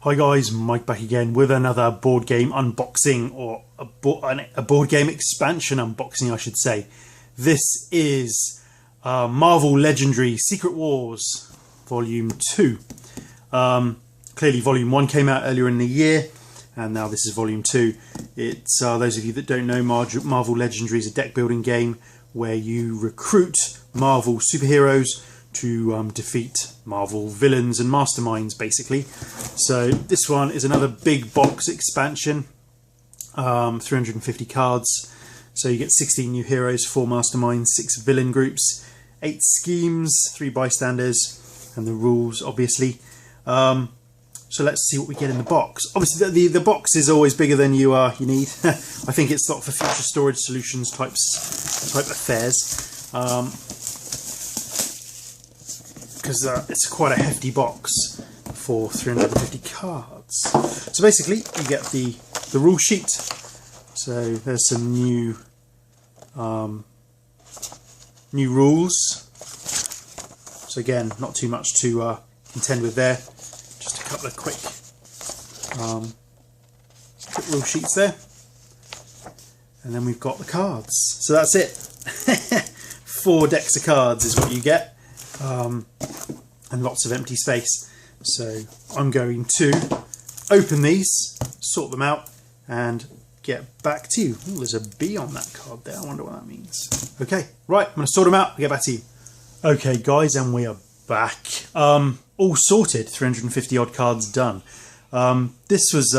Hi guys, Mike back again with another board game unboxing, or a board game expansion unboxing I should say. This is Marvel Legendary Secret Wars Volume 2. Clearly Volume 1 came out earlier in the year, and now this is Volume 2. It's those of you that don't know, Marvel Legendary is a deck building game where you recruit Marvel superheroes to defeat Marvel villains and masterminds, basically. So this one is another big box expansion, 350 cards. So you get 16 new heroes, 4 masterminds, 6 villain groups, 8 schemes, 3 bystanders, and the rules, obviously. So let's see what we get in the box. Obviously, the box is always bigger than you need. I think it's not for future storage solutions type affairs. Because it's quite a hefty box for 350 cards. So basically you get the rule sheet. So there's some new rules. So again, not too much to contend with there. Just a couple of quick rule sheets there. And then we've got the cards. So that's it. 4 decks of cards is what you get. And lots of empty space. So I'm going to open these, sort them out, and get back to you. Ooh, there's a B on that card there. I wonder what that means. Okay, right, I'm going to sort them out and get back to you. Okay, guys, and we are back. All sorted. 350 odd cards done. This was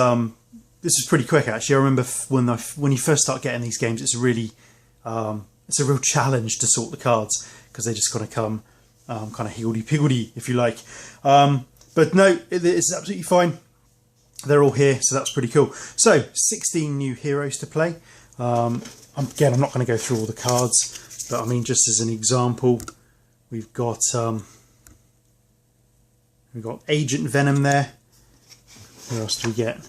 pretty quick, actually. I remember when you first start getting these games, it's a real challenge to sort the cards because they just got to come. Kind of higgledy-piggledy, if you like. But no, it's absolutely fine. They're all here, so that's pretty cool. So, 16 new heroes to play. Again, I'm not going to go through all the cards, but I mean, just as an example, we've got Agent Venom there. Who else do we get?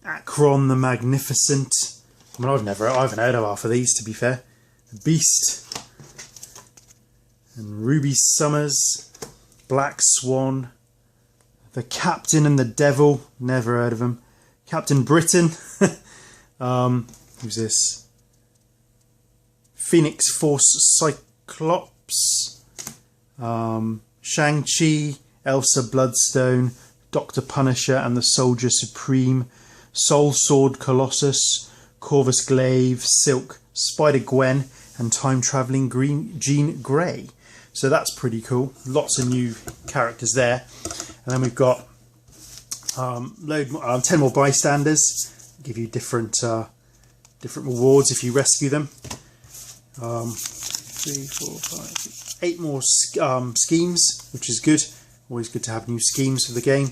Akron the Magnificent. I mean, I haven't heard of half of these, to be fair. The Beast. And Ruby Summers, Black Swan, the Captain and the Devil, never heard of him. Captain Britain, who's this? Phoenix Force Cyclops, Shang-Chi, Elsa Bloodstone, Dr. Punisher and the Soldier Supreme, Soul Sword Colossus, Corvus Glaive, Silk, Spider-Gwen, and time-travelling Jean Grey. So that's pretty cool. Lots of new characters there. And then we've got 10 more bystanders. Give you different rewards if you rescue them. 3, 4, 5, 6, 8 more schemes, which is good. Always good to have new schemes for the game.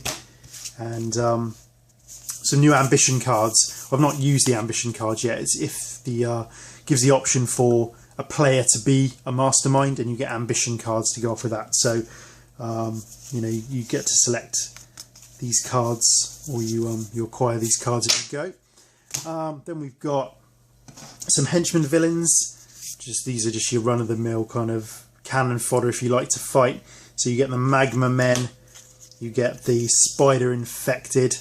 And some new ambition cards. I've not used the ambition cards yet. It's if gives the option for a player to be a mastermind, and you get ambition cards to go off with that. So you get to select these cards, or you acquire these cards as you go. Then we've got some henchman villains. These are just your run-of-the-mill kind of cannon fodder if you like to fight. So you get the Magma Men, you get the Spider Infected,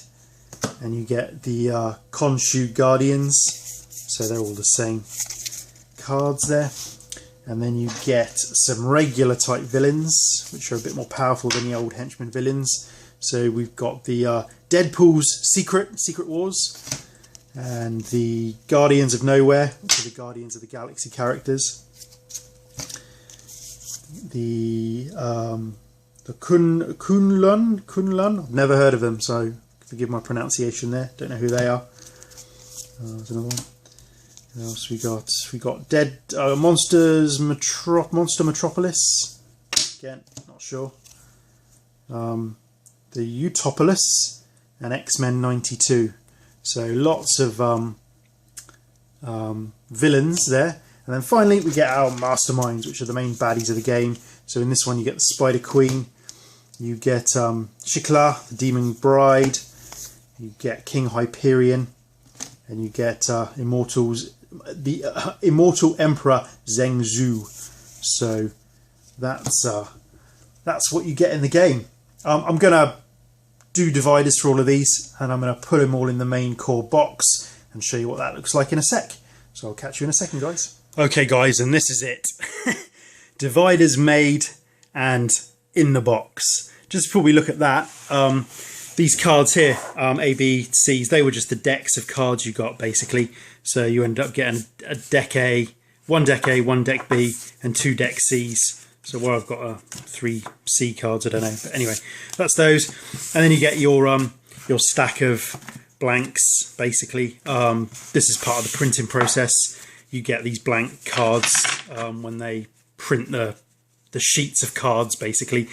and you get the Khonshu Guardians. So they're all the same cards there. And then you get some regular type villains, which are a bit more powerful than the old henchman villains. So we've got the Deadpool's Secret Wars, and the Guardians of Nowhere, which are the Guardians of the Galaxy characters. The Kunlun, I've never heard of them, so forgive my pronunciation there. Don't know who they are. There's another one. What else we got? We got Monster Metropolis. Again, not sure. The Utopolis and X-Men 92. So lots of villains there. And then finally we get our masterminds, which are the main baddies of the game. So in this one you get the Spider Queen. You get Shikla, the Demon Bride. You get King Hyperion. And you get the Immortal Emperor Zheng Zhu. So that's what you get in the game. I'm gonna do dividers for all of these, and I'm going to put them all in the main core box and show you what that looks like in a sec. So I'll catch you in a second, guys. Okay guys, and this is it. Dividers made and in the box. Just before we look at that, these cards here, A, B, C's, they were just the decks of cards you got basically. So you end up getting a deck A, one deck A, one deck B, and two deck C's. So where I've got 3 C cards, I don't know. But anyway, that's those. And then you get your stack of blanks basically. This is part of the printing process. You get these blank cards when they print the sheets of cards basically,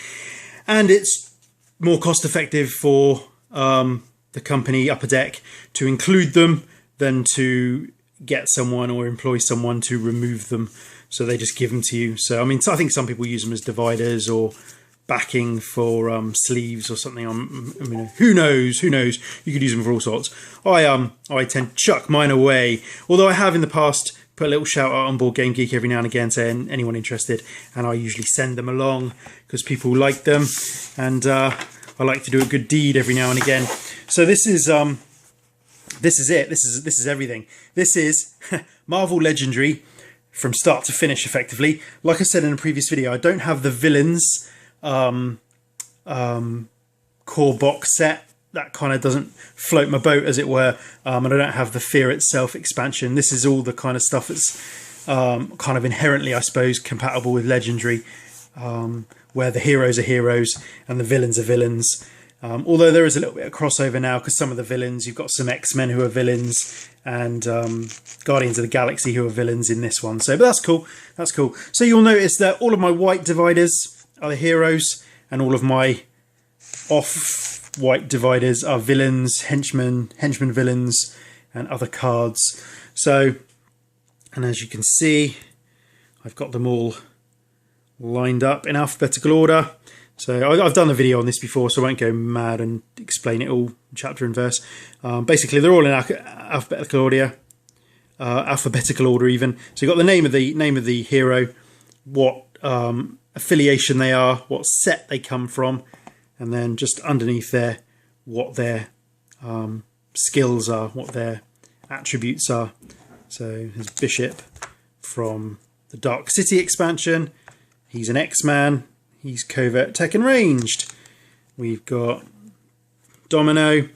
and it's more cost effective for the company Upper Deck to include them than to get someone or employ someone to remove them. So they just give them to you. So I mean, I think some people use them as dividers or backing for sleeves or something. I mean, who knows? You could use them for all sorts. I tend to chuck mine away, although I have in the past put a little shout out on Board Game Geek every now and again saying anyone interested, and I usually send them along because people like them, and I like to do a good deed every now and again. So this is it. This is everything. This is Marvel Legendary from start to finish, effectively. Like I said in a previous video, I don't have the Villains core box set. That kind of doesn't float my boat, as it were, and I don't have the Fear Itself expansion. This is all the kind of stuff that's kind of inherently, I suppose, compatible with Legendary, where the heroes are heroes and the villains are villains. Although there is a little bit of crossover now, because some of the villains, you've got some X-Men who are villains, and Guardians of the Galaxy who are villains in this one. So, but that's cool. That's cool. So you'll notice that all of my white dividers are the heroes, and all of my off-white dividers are villains, henchman villains, and other cards. So, and as you can see, I've got them all lined up in alphabetical order. So I've done a video on this before, so I won't go mad and explain it all chapter and verse. Basically, they're all in alphabetical order even. So you've got the name of the hero, what affiliation they are, what set they come from, and then just underneath there, what their skills are, what their attributes are. So there's Bishop from the Dark City expansion. He's an X-Man. He's covert, tech and ranged. We've got Domino.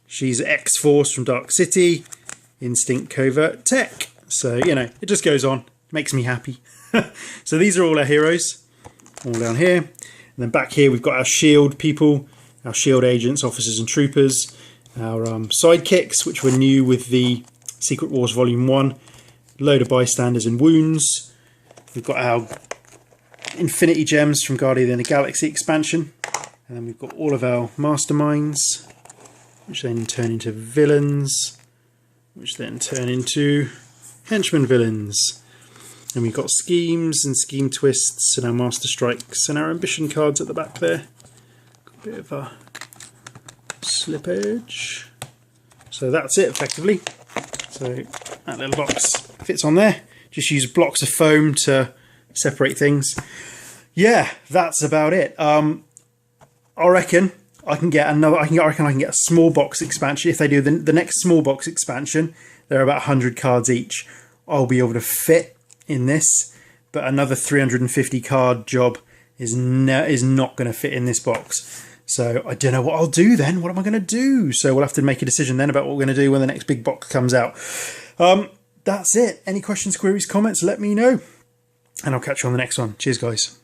She's X-Force from Dark City. Instinct, covert, tech. So, you know, it just goes on. It makes me happy. So these are all our heroes. All down here. And then back here we've got our shield people. Our shield agents, officers and troopers. Our sidekicks, which were new with the Secret Wars Volume 1. Load of bystanders and wounds. We've got our Infinity Gems from Guardians of the Galaxy expansion, and then we've got all of our masterminds, which then turn into villains, which then turn into henchman villains. And we've got schemes and scheme twists and our master strikes and our ambition cards at the back there. Got a bit of a slippage. So that's it effectively. So that little box fits on there. Just use blocks of foam to separate things. Yeah, that's about it. I reckon I can get another. I reckon I can get a small box expansion. If they do the next small box expansion, they're about 100 cards each. I'll be able to fit in this, but another 350 card job is not going to fit in this box. So I don't know what I'll do then. What am I going to do? So we'll have to make a decision then about what we're going to do when the next big box comes out. That's it. Any questions, queries, comments, let me know. And I'll catch you on the next one. Cheers, guys.